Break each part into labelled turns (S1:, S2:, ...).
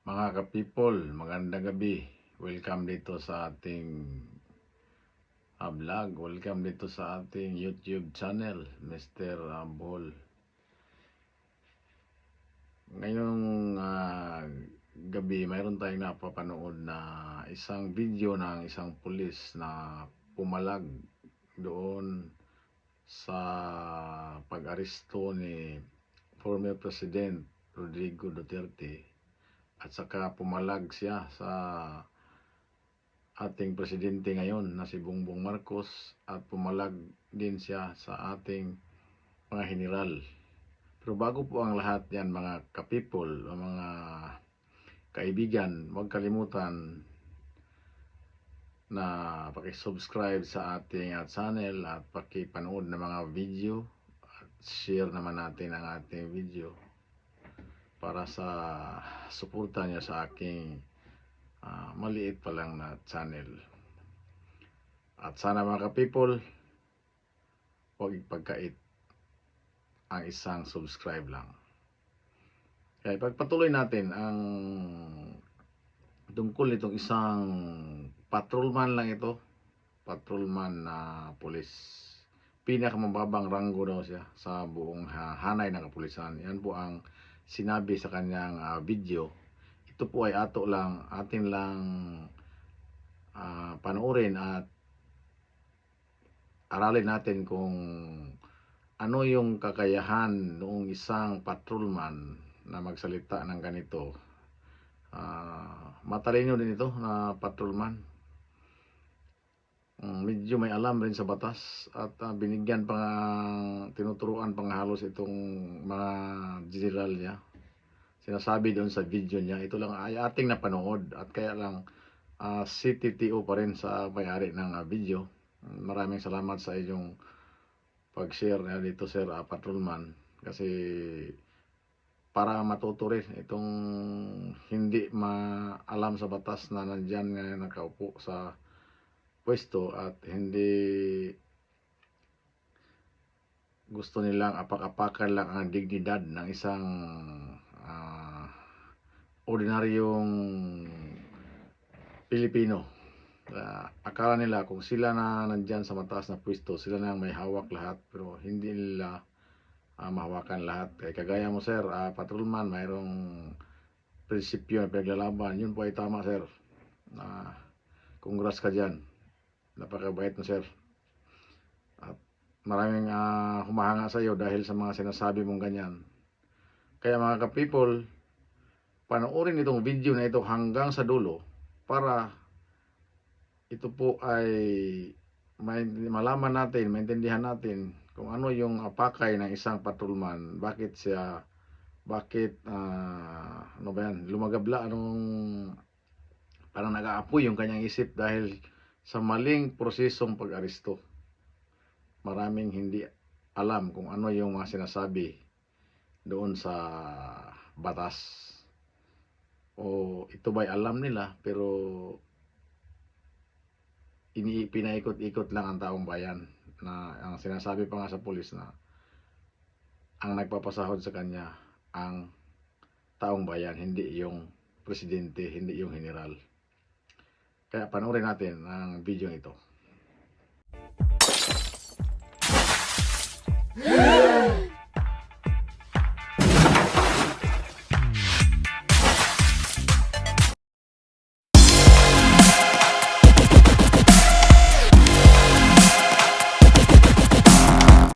S1: Mga ka-people, magandang gabi. Welcome dito sa ating vlog. Welcome dito sa ating YouTube channel, Mr. Bol. Ngayong gabi, mayroon tayong napapanood na isang video ng isang pulis na pumalag doon sa pag-aresto ni former President Rodrigo Duterte. At saka pumalag siya sa ating presidente ngayon na si Bongbong Marcos, at pumalag din siya sa ating mga general. Pero bago po ang lahat yan, mga ka-people, mga kaibigan, huwag kalimutan na paki-subscribe sa ating channel at paki-panood ng mga video at share naman natin ang ating video para sa suporta niyo sa aking maliit pa lang na channel. At sana mga ka-people, huwag ipagkait ang isang subscribe lang. Kaya pagpatuloy natin ang tungkol nitong isang patrolman lang ito. Patrolman na pulis. Pinakamababang ranggo daw siya sa buong hanay ng kapulisan. Yan po ang sinabi sa kanyang video. Ito po ay atin lang panoorin at aralin natin kung ano yung kakayahan noong isang patrolman na magsalita ng ganito. Matalino din ito na patrolman. Medyo may alam rin sa batas at binigyan tinuturuan pang halos itong mga general niya. Sinasabi doon sa video niya, ito lang ay ating napanood at kaya lang CTTO pa rin sa may-ari ng video. Maraming salamat sa inyong pag-share dito, Sir Patrolman, kasi para matuto rin itong hindi maalam sa batas na nandyan nga nakaupo sa pwesto at hindi gusto nilang apak-apakan lang ang dignidad ng isang ordinaryong Pilipino. Akala nila kung sila na nandyan sa mataas na pwesto, sila na may hawak lahat, pero hindi nila mahawakan lahat. Kagaya mo, Sir Patrolman, mayroong prinsipyo na pinaglalaban. Yun po ay tama, Sir. Congrats ka dyan. Napakabait mo, Sir. At maraming humahanga sa iyo dahil sa mga sinasabi mong ganyan. Kaya mga ka-people, panoorin itong video na ito hanggang sa dulo para ito po ay malaman natin, maintindihan natin kung ano yung pakay ng isang patrolman, bakit ano ba yan, lumagabla, parang nag-aapoy yung kanyang isip dahil sa maling prosesong pag-aresto. Maraming hindi alam kung ano yung mga sinasabi doon sa batas. O ito ba'y alam nila pero pinaikot-ikot lang ang taong bayan, na ang sinasabi pa nga sa pulis na ang nagpapasahod sa kanya ang taong bayan, hindi yung presidente, hindi yung general. Kaya panoorin natin ang video ito.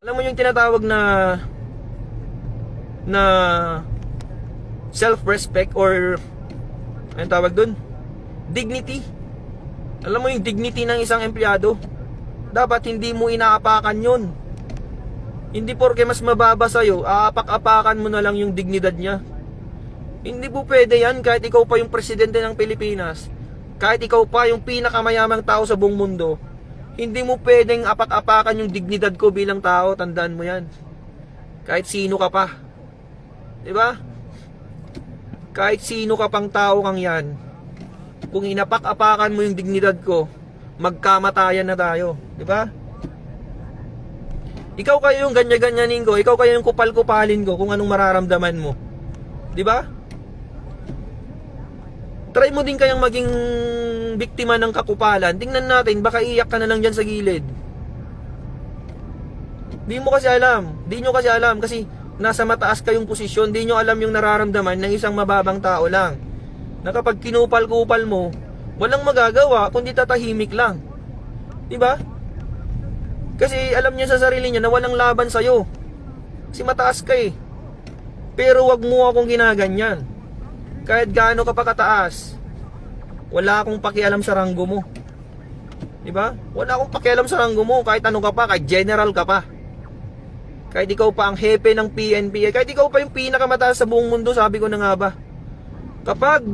S2: Alam mo yung tinatawag na self-respect or anong tawag dun? Dignity. Alam mo yung dignity ng isang empleyado, dapat hindi mo inaapakan yun. Hindi porke mas mababa sa'yo, aapak-apakan mo na lang yung dignidad niya. Hindi po pwede yan kahit ikaw pa yung presidente ng Pilipinas, kahit ikaw pa yung pinakamayamang tao sa buong mundo. Hindi mo pwedeng apak-apakan yung dignidad ko bilang tao, tandaan mo yan. Kahit sino ka pa. Diba? Kahit sino ka pang tao kang yan, kung inapak-apakan mo yung dignidad ko, magkamatayan na tayo. Diba? Ikaw kayo yung ganyan-ganyanin ko, ikaw kayo yung kupal-kupalin ko kung anong mararamdaman mo. Diba? Try mo din kayang maging biktima ng kakupalan. Tingnan natin, baka iyak ka na lang dyan sa gilid. Di mo kasi alam. Di nyo kasi alam kasi nasa mataas kayong posisyon. Di nyo alam yung nararamdaman ng isang mababang tao lang. Na kapag kinupal-kupal mo, walang magagawa kundi tatahimik lang. Diba? Kasi alam niya sa sarili niya na walang laban sa'yo. Kasi mataas ka eh. Pero wag mo akong ginaganyan. Kahit gaano ka pa kataas, wala akong pakialam sa ranggo mo. Diba? Wala akong pakialam sa ranggo mo. Kahit ano ka pa, kahit general ka pa. Kahit ikaw pa ang hepe ng PNP, kahit ikaw pa yung pinakamataas sa buong mundo, sabi ko na nga ba. Kapag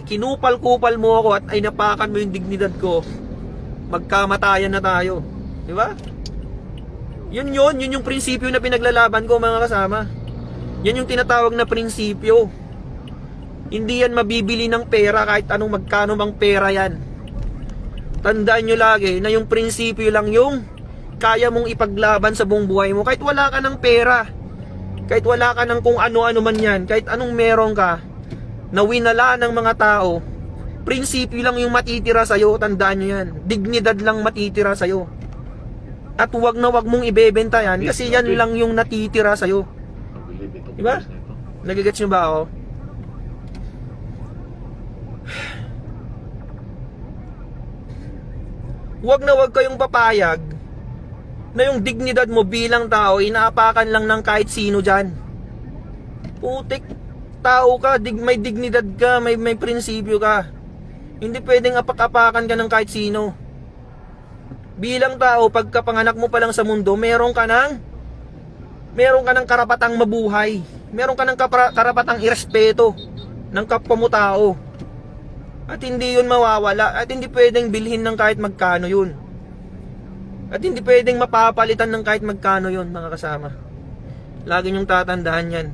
S2: kinupal-kupal mo ako at ay napakan mo yung dignidad ko, magkamatayan na tayo. Diba? Yun yung prinsipyo na pinaglalaban ko, mga kasama. Yan yung tinatawag na prinsipyo. Hindi yan mabibili ng pera kahit anong magkano mang pera yan. Tandaan nyo lagi na yung prinsipyo lang yung kaya mong ipaglaban sa buong buhay mo. Kahit wala ka ng pera, kahit wala ka ng kung ano-ano man yan, kahit anong meron ka, na winala ng mga tao, prinsipyo lang yung matitira sa'yo. Tandaan nyo yan. Dignidad lang matitira sa'yo. At wag na wag mong ibebenta yan kasi yan lang yung natitira sa'yo. Diba? Nagigets nyo ba ako? Wag na wag kayong papayag na yung dignidad mo bilang tao inaapakan lang ng kahit sino dyan. Putik, tao ka, may dignidad ka, may prinsipyo ka. Hindi pwedeng apak-apakan ka ng kahit sino. Bilang tao, pagkapanganak mo pa lang sa mundo, meron ka ng karapatang mabuhay. Meron ka ng karapatang irespeto ng kapwa mo tao. At hindi yun mawawala. At hindi pwedeng bilhin ng kahit magkano yun. At hindi pwedeng mapapalitan ng kahit magkano yun, mga kasama. Lagi niyong tatandaan yan.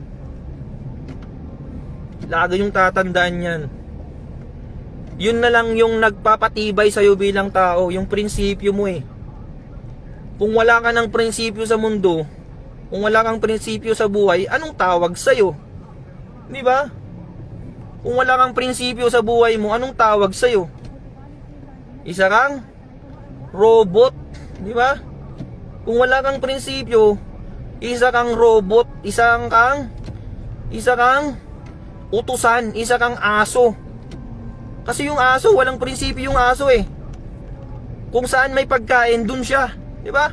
S2: Lagi niyong tatandaan yan. Yun na lang yung nagpapatibay sa'yo bilang tao, yung prinsipyo mo eh. Kung wala ka ng prinsipyo sa mundo, kung wala kang prinsipyo sa buhay, anong tawag sa'yo? Di ba? Kung wala kang prinsipyo sa buhay mo, anong tawag sa'yo? Isa kang robot, di ba? Kung wala kang prinsipyo, isa kang robot, isa kang utusan, isa kang aso. Kasi yung aso, walang prinsipyo yung aso eh. Kung saan may pagkain, dun siya. Di ba?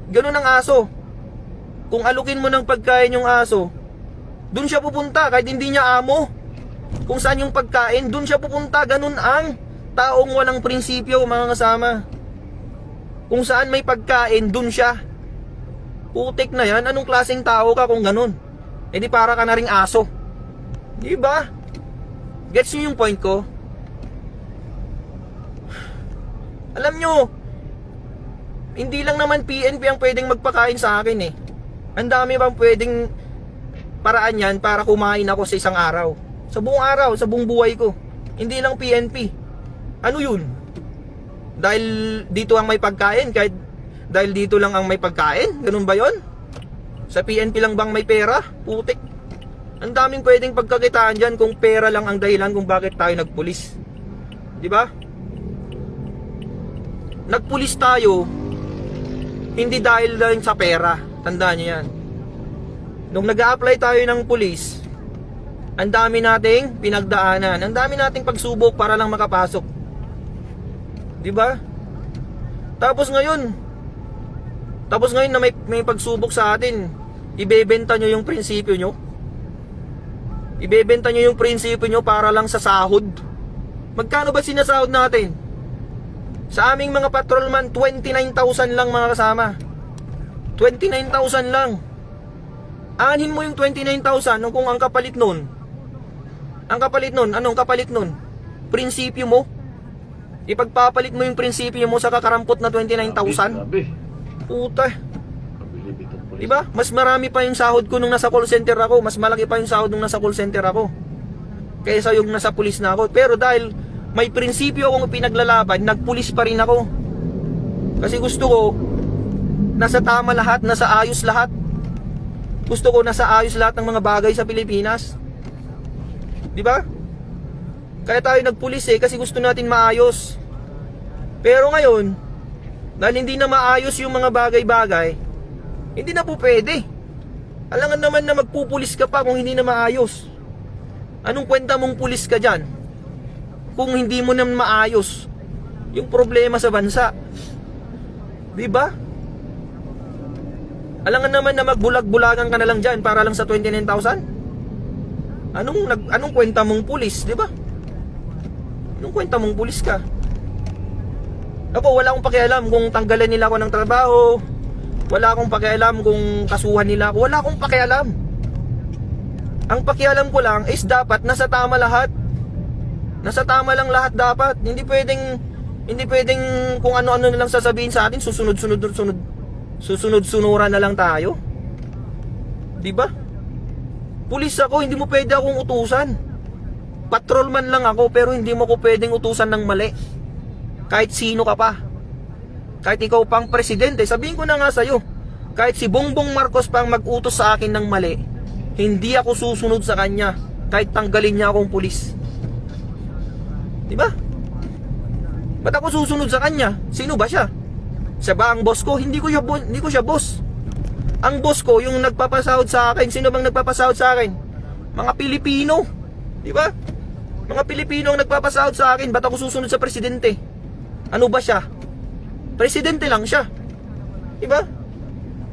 S2: Ganun ang aso. Kung alukin mo ng pagkain yung aso, dun siya pupunta kahit hindi niya amo. Kung saan yung pagkain, dun siya pupunta. Ganun ang taong walang prinsipyo, mga kasama. Kung saan may pagkain, dun siya. Putik na yan. Anong klaseng tao ka kung ganun? E di para ka na ring aso. Di ba? Gets nyo yung point ko? Alam nyo, hindi lang naman PNP ang pwedeng magpakain sa akin eh. Ang dami bang pwedeng paraan yan para kumain ako sa isang araw. Sa buong araw, sa buong buhay ko. Hindi lang PNP. Ano yun? Dahil dito ang may pagkain, kahit dahil dito lang ang may pagkain? Ganun ba yon? Sa PNP lang bang may pera? Putik. Ang daming pwedeng pagkakitaan dyan kung pera lang ang dahilan kung bakit tayo nagpulis. Di ba? Nagpulis tayo hindi dahil lang sa pera. Tandaan nyo yan. Nung nag-a-apply tayo ng pulis, ang dami nating pinagdaanan, ang dami nating pagsubok para lang makapasok. Di ba? Tapos ngayon na may pagsubok sa atin, ibebenta nyo yung prinsipyo nyo. Ibebenta nyo yung prinsipyo nyo para lang sa sahod. Magkano ba sinasahod natin? Sa aming mga patrolman, 29,000 lang, mga kasama. 29,000 lang. Anin mo yung 29,000 kung ang kapalit nun. Anong kapalit nun? Prinsipyo mo. Ipagpapalit mo yung prinsipyo mo sa kakarampot na 29,000. Puta. Diba? Mas marami pa yung sahod ko nung nasa call center ako. Mas malaki pa yung sahod nung nasa call center ako kaysa yung nasa pulis na ako. Pero dahil may prinsipyo akong pinaglalaban, nagpulis pa rin ako. Kasi gusto ko nasa tama lahat, nasa ayos lahat. Gusto ko nasa ayos lahat ng mga bagay sa Pilipinas. Di ba? Kaya tayo nagpulis kasi gusto natin maayos. Pero ngayon, dahil hindi na maayos yung mga bagay-bagay, hindi na po pwede. Alangan naman na magpupulis ka pa kung hindi na maayos. Anong kwenta mong pulis ka dyan kung hindi mo na maayos yung problema sa bansa? Diba? Alangan naman na magbulag-bulagan ka na lang dyan para lang sa 29,000? Anong kwenta mong pulis, diba? Anong kwenta mong pulis ka? Ako, wala akong pakialam kung tanggalan nila ako ng trabaho. Wala akong pakialam kung kasuhan nila ako. Wala akong pakialam. Ang pakialam ko lang is dapat nasa tama lahat. Nasa tama lang lahat dapat. Hindi pwedeng kung ano-ano na lang sasabihin sa atin, susunod-sunuran na lang tayo. 'Di ba? Pulis ako, hindi mo pwede akong utusan. Patrolman lang ako, pero hindi mo ko pwedeng utusan ng mali. Kahit sino ka pa. Kahit ikaw pang presidente, sabihin ko na nga sa'yo, kahit si Bongbong Marcos pang mag-utos sa akin ng mali, hindi ako susunod sa kanya kahit tanggalin niya akong pulis. Diba? Ba't ako susunod sa kanya? Sino ba siya? Siya ba ang boss ko? Hindi ko siya boss. Ang boss ko, yung nagpapasahod sa akin. Sino bang nagpapasahod sa akin? Mga Pilipino. Diba? Mga Pilipino ang nagpapasahod sa akin. Ba't ako susunod sa presidente? Ano ba siya? Presidente lang siya. Diba?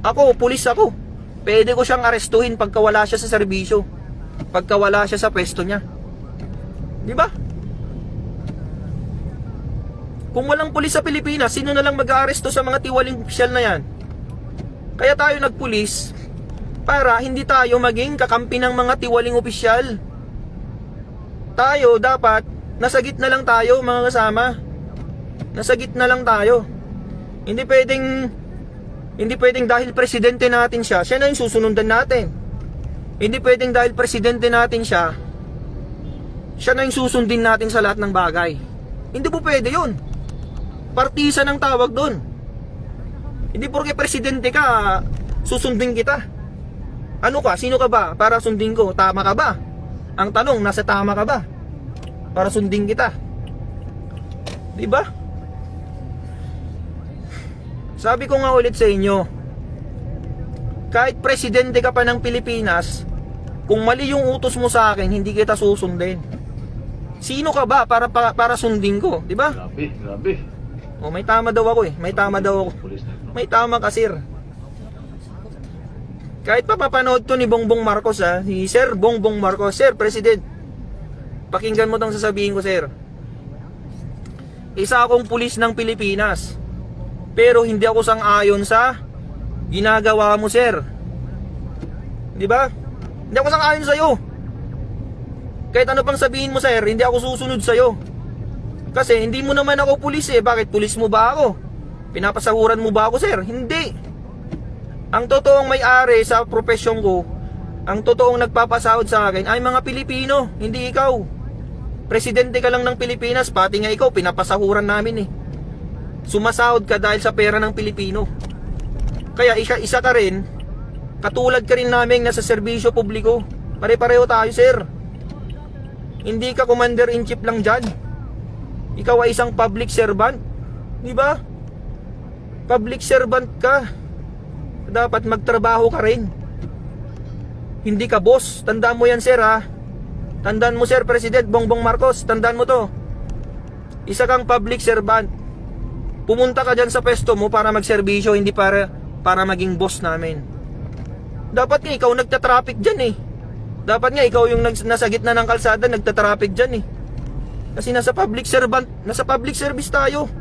S2: Ako, pulis ako. Pwede ko siyang arestuhin pagka wala siya sa serbisyo. Pagka wala siya sa pwesto niya. Diba? Kung walang pulis sa Pilipinas, sino na lang mag-aaresto sa mga tiwaling opisyal na yan? Kaya tayo nagpulis para hindi tayo maging kakampi ng mga tiwaling opisyal. Tayo dapat nasa gitna lang tayo, mga kasama. Nasa gitna lang tayo. Hindi pwedeng dahil presidente natin siya na yung susunundan natin. Hindi pwedeng dahil presidente natin siya na yung susundin natin sa lahat ng bagay. Hindi po pwede yun. Partisan ang tawag doon. Hindi porke presidente ka, susundin kita. Ano ka? Sino ka ba para sundin ko? Tama ka ba? Ang tanong, nasa tama ka ba para sundin kita? Diba? Sabi ko nga ulit sa inyo, kahit presidente ka pa ng Pilipinas, kung mali yung utos mo sa akin, hindi kita susundin. Sino ka ba para sundin ko? Diba?
S1: Grabe.
S2: O, may tama daw ako eh. May tama daw ako. May tama ka, sir. Kahit pa papanood to ni Bongbong Marcos, si Sir Bongbong Marcos, Sir President, pakinggan mo tong sasabihin ko, sir. Isa akong pulis ng Pilipinas, pero hindi ako sang-ayon sa ginagawa mo, sir. Diba? Hindi ako sang-ayon sa'yo. Kahit ano pang sabihin mo, sir, hindi ako susunod sa'yo. Kasi hindi mo naman ako pulis eh. Bakit? Pulis mo ba ako? Pinapasahuran mo ba ako, sir? Hindi. Ang totoong may-ari sa profesyon ko, ang totoong nagpapasahod sa akin ay mga Pilipino, hindi ikaw. Presidente ka lang ng Pilipinas, pati nga ikaw, pinapasahuran namin eh. Sumasahod ka dahil sa pera ng Pilipino. Kaya isa ka rin, katulad ka rin namin nasa serbisyo publiko. Pare-pareho tayo, sir. Hindi ka commander-in-chief lang dyan. Ikaw ay isang public servant. Diba? Public servant ka. Dapat magtrabaho ka rin. Hindi ka boss. Tandaan mo yan, sir, ha. Tandaan mo, Sir President Bongbong Marcos. Tandaan mo to. Isa kang public servant. Pumunta ka dyan sa pwesto mo para magserbisyo, hindi para maging boss namin. Dapat nga ikaw nagtatraffic dyan eh. Dapat nga ikaw yung nasa gitna ng kalsada nagtatraffic dyan eh. Kasi nasa public service tayo.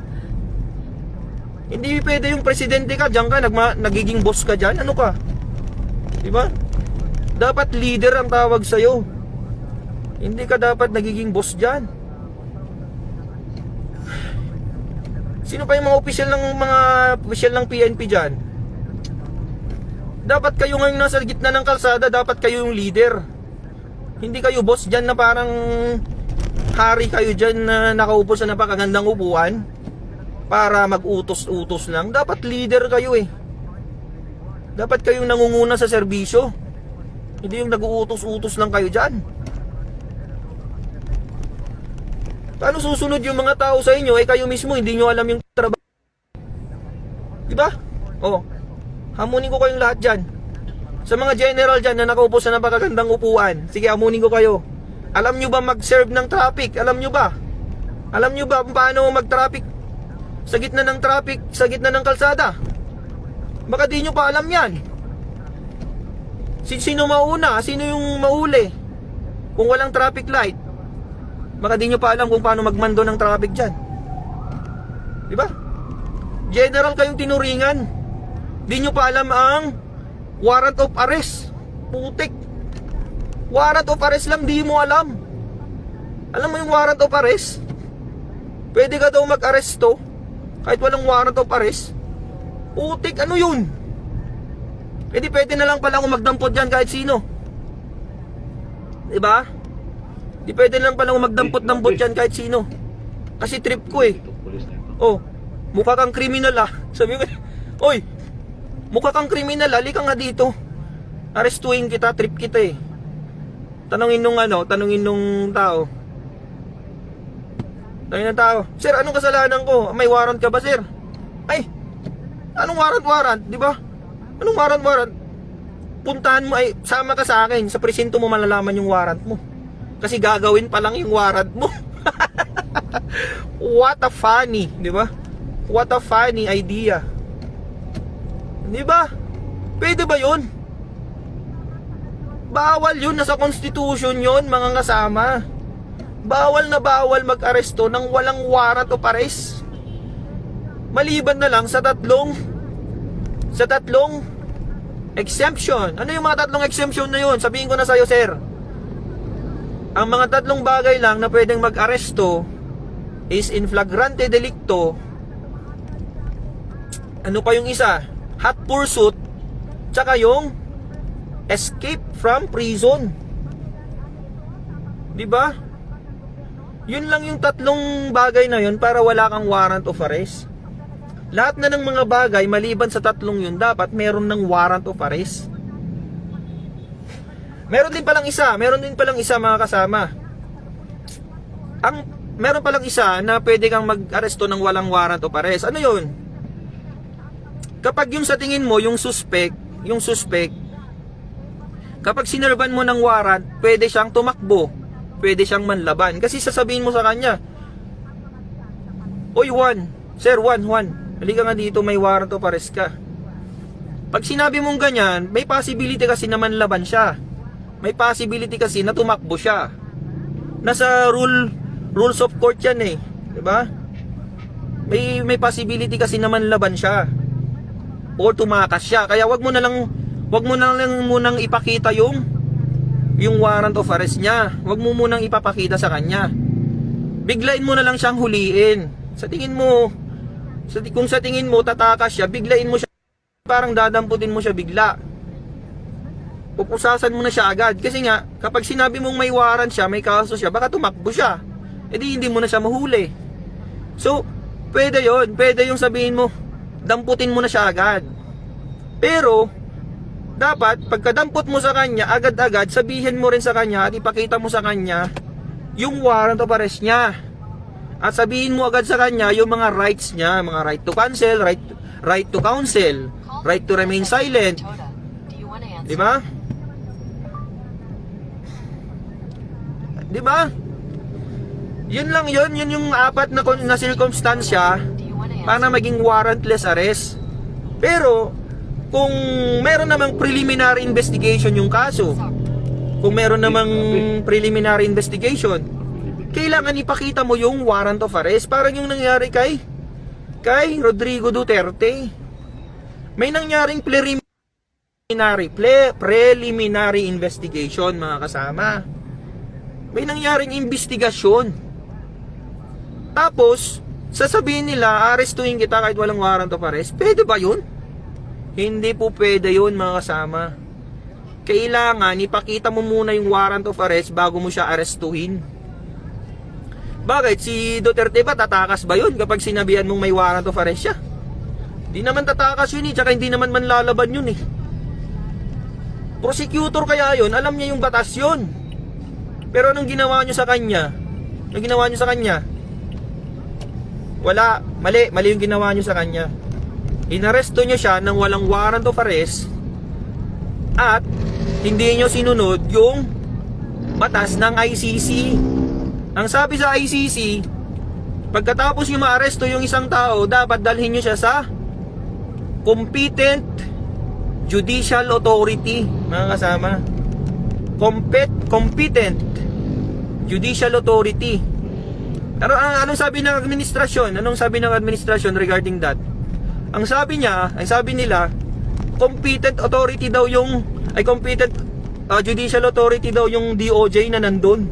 S2: Hindi pwede yung presidente ka, dyan ka, nagiging boss ka dyan. Ano ka? Diba? Dapat leader ang tawag sa'yo. Hindi ka dapat nagiging boss dyan. Sino pa yung mga opisyal ng PNP dyan? Dapat kayo ngayong nasa gitna ng kalsada, dapat kayo yung leader. Hindi kayo boss dyan na parang hari kayo dyan na nakaupo sa napakagandang upuan para mag-utos-utos lang. Dapat leader kayo eh. Dapat kayong nangunguna sa serbisyo. Hindi yung nag-uutos-utos lang kayo dyan. Paano susunod yung mga tao sa inyo, eh kayo mismo hindi nyo alam yung trabaho? Diba? Oh, hamunin ko kayong lahat dyan. Sa mga general dyan na nakaupo sa napakagandang upuan, sige, hamunin ko kayo. Alam nyo ba mag-serve ng traffic? Alam nyo ba? Alam nyo ba kung paano mag-traffic sa gitna ng traffic, sa gitna ng kalsada? Baka di nyo pa alam yan. Sino mauna? Sino yung mauli? Kung walang traffic light, baka di nyo pa alam kung paano magmando ng traffic dyan. Diba? General kayong tinuringan, di nyo pa alam ang warrant of arrest. Putik. Warrant of arrest lang di mo alam. Alam mo yung warrant of arrest? Pwede ka daw mag-aresto kahit walang warrant of arrest. Putik, ano yun? E di pwede na lang pala akong magdampot dyan kahit sino. Diba? Di pwede na lang pala akong magdampot-dampot dyan kahit sino. Kasi trip ko eh. Oh, mukha kang kriminal ah. Sabi ko, oy, mukha kang kriminal, halika nga dito. Arestuhin kita, trip kita eh. Tanungin nung tao. Tanungin ng tao, sir, anong kasalanan ko? May warrant ka ba, sir? Ay, anong warrant? Di ba? Anong warrant? Puntahan mo, ay, sama ka sa akin. Sa presinto mo malalaman yung warrant mo. Kasi gagawin pa lang yung warrant mo. What a funny, di ba? What a funny idea. Di ba? Pwede ba yun? Bawal yun, nasa constitution yun, mga kasama. Bawal na bawal mag-aresto ng walang warrant of arrest. Maliban na lang sa tatlong exemption. Ano yung mga tatlong exemption na yun? Sabihin ko na sa'yo, sir. Ang mga tatlong bagay lang na pwedeng mag-aresto is in flagrante delicto. Ano pa yung isa? Hot pursuit. Tsaka yung escape from prison. Diba? Yun lang yung tatlong bagay na yun para wala kang warrant of arrest. Lahat na ng mga bagay maliban sa tatlong yun dapat meron ng warrant of arrest. Meron din palang isa mga kasama. Meron palang isa na pwede kang mag-aresto ng walang warrant of arrest. Ano yun? Kapag yung sa tingin mo yung suspect, kapag sinirban mo ng warrant, pwede siyang tumakbo, pwede siyang manlaban. Kasi sasabihin mo sa kanya, oy Juan, sir Juan, halika nga dito, may warrant of arrest ka. Pag sinabi mong ganyan, may possibility kasi na manlaban siya. May possibility kasi na tumakbo siya. Nasa rules of court yan eh, 'di ba? May possibility kasi na manlaban siya or tumakas siya. Kaya wag mo na lang munang ipakita yung warrant of arrest niya. Wag mo munang ipapakita sa kanya. Biglain mo na lang siyang huliin. Kung sa tingin mo tatakas siya, biglain mo siya, parang dadamputin mo siya bigla. Pupusasan mo na siya agad. Kasi nga, kapag sinabi mong may warrant siya, may kaso siya, baka tumakbo siya. E di hindi mo na siya mahuli. So, pwede yun. Pwede yung sabihin mo, damputin mo na siya agad. Pero, dapat, pagkadampot mo sa kanya, agad-agad, sabihin mo rin sa kanya at ipakita mo sa kanya yung warrant of arrest niya. At sabihin mo agad sa kanya yung mga rights niya, mga right to cancel, right to counsel, right to remain silent. Diba? Diba? Yun lang yun yung apat na circumstansya para maging warrantless arrest. Pero kung meron namang preliminary investigation yung kaso, kailangan ipakita mo yung warrant of arrest. Parang yung nangyari kay Rodrigo Duterte. May nangyaring preliminary investigation, mga kasama. May nangyaring investigasyon. Tapos, sasabihin nila, arestuhin kita kahit walang warrant of arrest. Pwede ba yun? Hindi po pwede yun, mga kasama. Kailangan, ipakita mo muna yung warrant of arrest bago mo siya arestuhin. Bakit? Si Duterte ba, tatakas ba yun kapag sinabihan mong may warrant of arrest siya? Di naman tatakas yun eh, tsaka hindi naman manlalaban yun eh. Prosecutor kaya yun, alam niya yung batas yun. Pero anong ginawa nyo sa kanya? Yung ginawa nyo sa kanya? Wala, mali yung ginawa nyo sa kanya. Inaresto nyo siya ng walang warrant of arrest at hindi nyo sinunod yung batas ng ICC. Ang sabi sa ICC, pagkatapos nyo maaresto yung isang tao, dapat dalhin nyo siya sa competent judicial authority, mga kasama. Competent judicial authority. Pero anong sabi ng administrasyon? Anong sabi ng administrasyon regarding that? Ang sabi nila, competent authority daw yung competent judicial authority daw yung DOJ na nandun.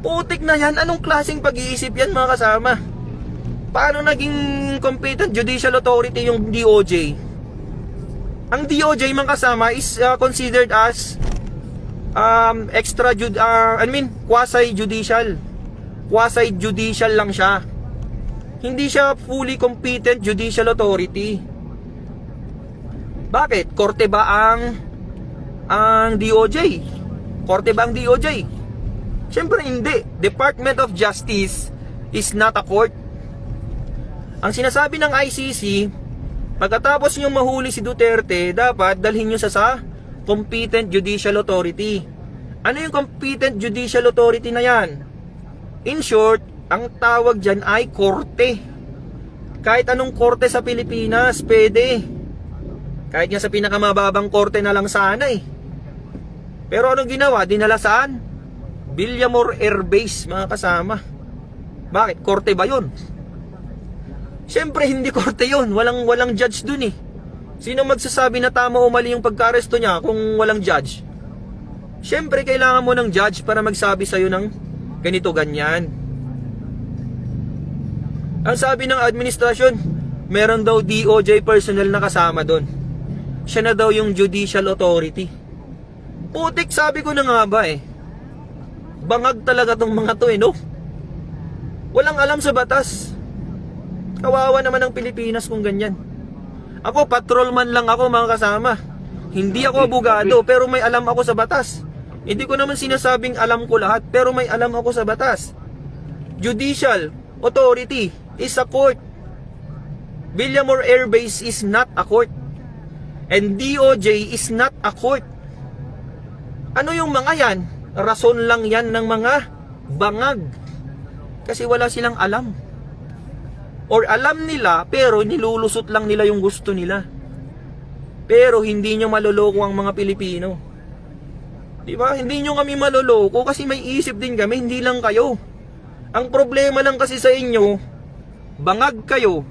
S2: Putik na yan. Anong klaseng pag-iisip yan, mga kasama? Paano naging competent judicial authority yung DOJ? Ang DOJ, mga kasama, is considered as quasi-judicial. Quasi-judicial lang siya. Hindi siya fully competent judicial authority. Bakit? Korte ba ang DOJ? Korte ba ang DOJ? Siyempre hindi. Department of Justice is not a court. Ang sinasabi ng ICC, pagkatapos nyo mahuli si Duterte, dapat dalhin nyo sa competent judicial authority. Ano yung competent judicial authority na yan? In short, ang tawag dyan ay korte. Kahit anong korte sa Pilipinas, pwede. Kahit nga sa pinakamababang korte na lang sana eh. Pero anong ginawa? Dinala saan? Villamor Air Base, mga kasama. Bakit? Korte ba yun? Siyempre hindi korte yun. Walang judge dun eh. Sino magsasabi na tama o mali yung pagka-aresto niya kung walang judge? Siyempre kailangan mo ng judge para magsabi sa'yo ng ganito, ganyan. Ang sabi ng administrasyon, meron daw DOJ personnel na kasama doon. Siya na daw yung judicial authority. Putik, sabi ko na nga ba eh. Bangag talaga tong mga to eh, no? Walang alam sa batas. Kawawa naman ang Pilipinas kung ganyan. Ako, patrolman lang ako, mga kasama. Hindi ako abogado, pero may alam ako sa batas. Hindi ko naman sinasabing alam ko lahat, pero may alam ako sa batas. Judicial authority is a court. Villamor Air Base is not a court. And DOJ is not a court. Ano yung mga yan? Rason lang yan ng mga bangag. Kasi wala silang alam. Or alam nila, pero nilulusot lang nila yung gusto nila. Pero hindi nyo maloloko ang mga Pilipino. Diba? Hindi nyo kami maloloko kasi may isip din kami, hindi lang kayo. Ang problema lang kasi sa inyo, bangag kayo.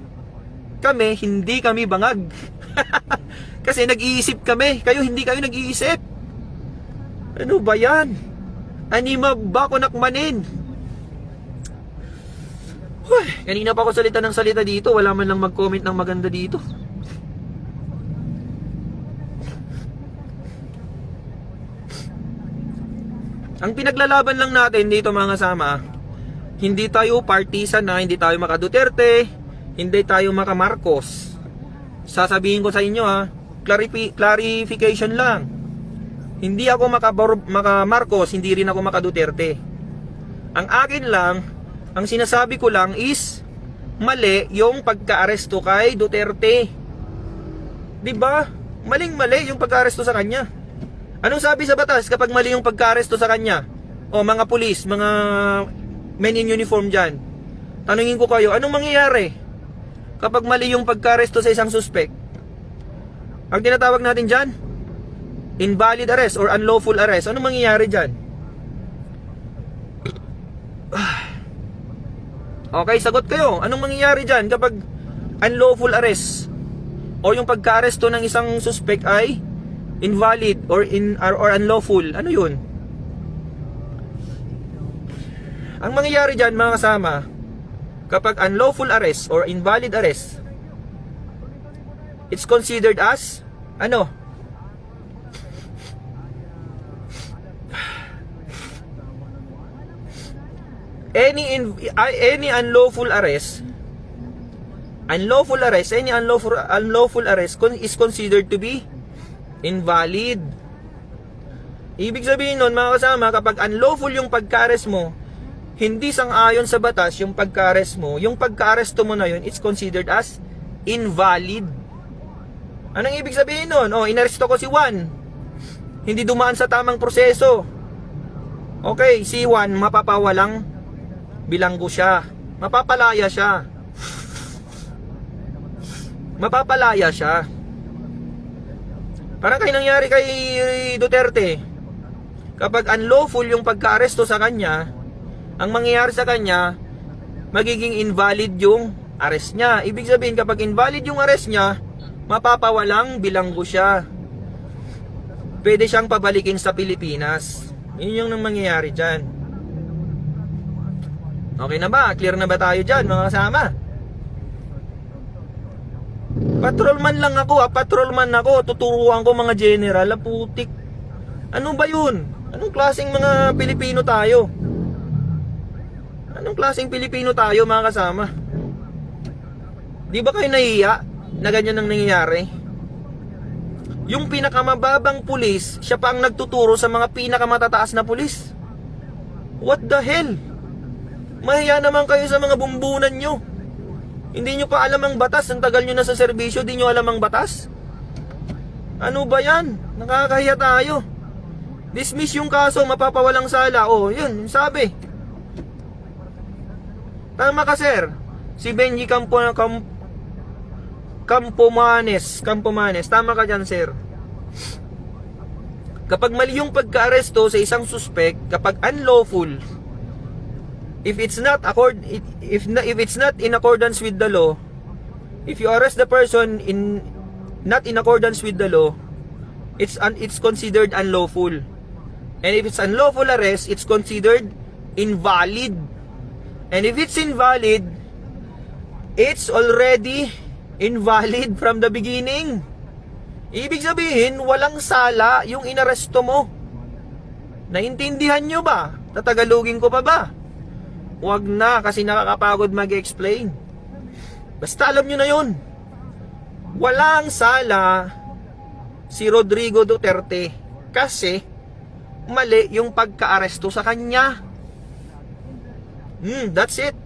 S2: Kami, hindi kami bangag. Kasi nag-iisip kami, kayo hindi kayo nag-iisip. Ano ba yan? Anima ba ko nakmanin? Kanina pa ako salita ng salita dito, wala man lang mag-comment ng maganda dito. Ang pinaglalaban lang natin dito, mga kasama, hindi tayo partisan na, hindi tayo maka Duterte, hindi tayo maka Marcos. Sasabihin ko sa inyo clarification lang. Hindi ako maka Marcos, hindi rin ako maka Duterte. Ang akin lang, ang sinasabi ko lang is mali yung pagka-aresto kay Duterte. 'Di ba? Maling-mali yung pagka-aresto sa kanya. Anong sabi sa batas kapag mali yung pagka-aresto sa kanya? O mga pulis, mga men in uniform dyan, tanungin ko kayo, anong mangyayari kapag mali yung pagka-aresto sa isang suspect? Ang tinatawag natin dyan, invalid arrest or unlawful arrest. Anong mangyayari dyan? Okay, sagot kayo. Anong mangyayari dyan kapag unlawful arrest o yung pagka-aresto ng isang suspect ay invalid or unlawful? Ano yun? Ang mangyayari dyan, mga kasama, kapag unlawful arrest or invalid arrest, it's considered as ano? Any unlawful arrest, any unlawful arrest is considered to be invalid. Ibig sabihin nun, mga kasama, kapag unlawful yung pagka-arrest mo, hindi sang-ayon sa batas yung pagka-arrest mo, yung pagka-aresto mo na yun, it's considered as invalid. Anong ibig sabihin nun? Oh, inaresto ko si Juan. Hindi dumaan sa tamang proseso. Okay, si Juan, mapapawalang bilanggo siya. Mapapalaya siya. Mapapalaya siya. Parang kayo nangyari kay Duterte. Kapag unlawful yung pagka-aresto sa kanya, ang mangyayari sa kanya, magiging invalid yung arrest niya. Ibig sabihin, kapag invalid yung arrest niya, mapapawalang bilanggo siya. Pwede siyang pabalikin sa Pilipinas. Yun yung nang mangyayari dyan. Okay na ba? Clear na ba tayo dyan, mga kasama? Patrolman lang ako, patrolman ako. Tuturuan ko mga general, putik. Ano ba yun? Anong klaseng mga Pilipino tayo? Anong klaseng Pilipino tayo, mga kasama? Di ba kayo nahiya na ganyan ang nangyayari? Yung pinakamababang pulis, siya pa ang nagtuturo sa mga pinakamatataas na pulis. What the hell? Mahiya naman kayo sa mga bumbunan nyo. Hindi nyo pa alam ang batas. Ang tagal nyo na sa serbisyo, di nyo alam ang batas. Ano ba yan? Nakakahiya tayo. Dismiss yung kaso, mapapawalang sala. Oh, yun, sabi. Tama ka, sir. Si Benji Campomanes. Tama ka dyan, sir. Kapag mali yung pagka-aresto sa isang suspect, kapag unlawful, if it's not in accordance with the law, if you arrest the person not in accordance with the law, it's considered unlawful. And if it's unlawful arrest, it's considered invalid. And if it's invalid, it's already invalid from the beginning. Ibig sabihin, walang sala yung inaresto mo. Naintindihan nyo ba? Tatagalugin ko pa ba? Huwag na, kasi nakakapagod mag-explain. Basta alam nyo na yun. Walang sala si Rodrigo Duterte kasi mali yung pagka-aresto sa kanya. That's it.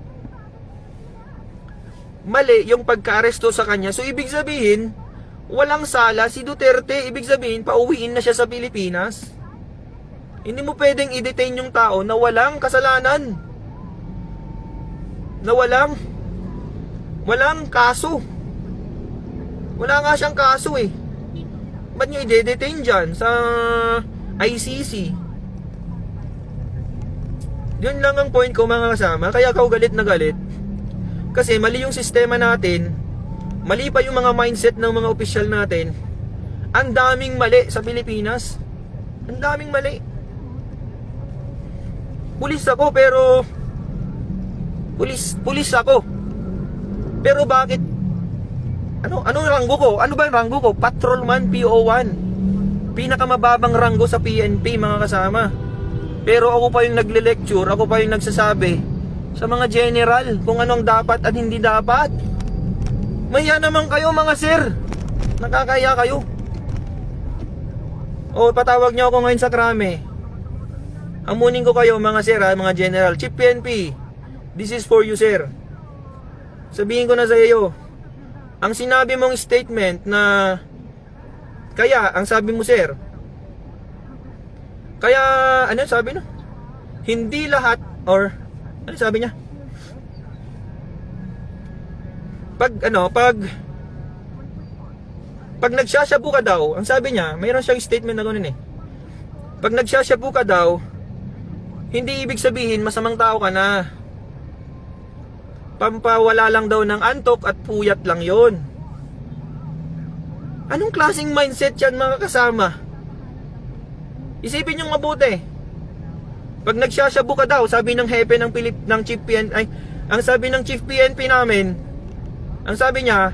S2: Mali yung pagka-aresto sa kanya. So ibig sabihin, walang sala si Duterte. Ibig sabihin, pauwiin na siya sa Pilipinas. Hindi mo pwedeng i-detain yung tao na walang kasalanan, na walang kaso. Wala nga siyang kaso eh. Ba't nyo i-detain dyan sa ICC? Yun lang ang point ko, mga kasama. Kaya ako galit na galit. Kasi mali yung sistema natin. Mali pa yung mga mindset ng mga opisyal natin. Ang daming mali sa Pilipinas. Ang daming mali. Pulis ako pero Pulis ako. Pero bakit? Anong ranggo ko? Ano ba yung ranggo ko? Patrolman PO1. Pinakamababang ranggo sa PNP, mga kasama. Pero ako pa yung nagle-lecture, ako pa yung nagsasabi sa mga general kung anong dapat at hindi dapat. Mahiya naman kayo, mga sir. Nakakaya kayo. O, patawag niyo ako ngayon sa krame. Amunin ko kayo, mga sir, mga general. Chief PNP, this is for you, sir. Sabihin ko na sa iyo, ang sinabi mong statement na kaya, ang sabi mo, sir, kaya, ano sabi no? Hindi lahat, or, ano sabi niya? Pag nagsashabu ka daw, ang sabi niya, mayroon siyang statement na ganoon eh. Pag nagsashabu ka daw, hindi ibig sabihin masamang tao ka na. Pampawala lang daw ng antok at puyat lang yon. Anong klaseng mindset yan, mga kasama? Isipin nyo mabuti. Pag nagsashabu ka daw, sabi ng hepe ng Chief PNP, ang sabi ng Chief PNP namin, ang sabi niya,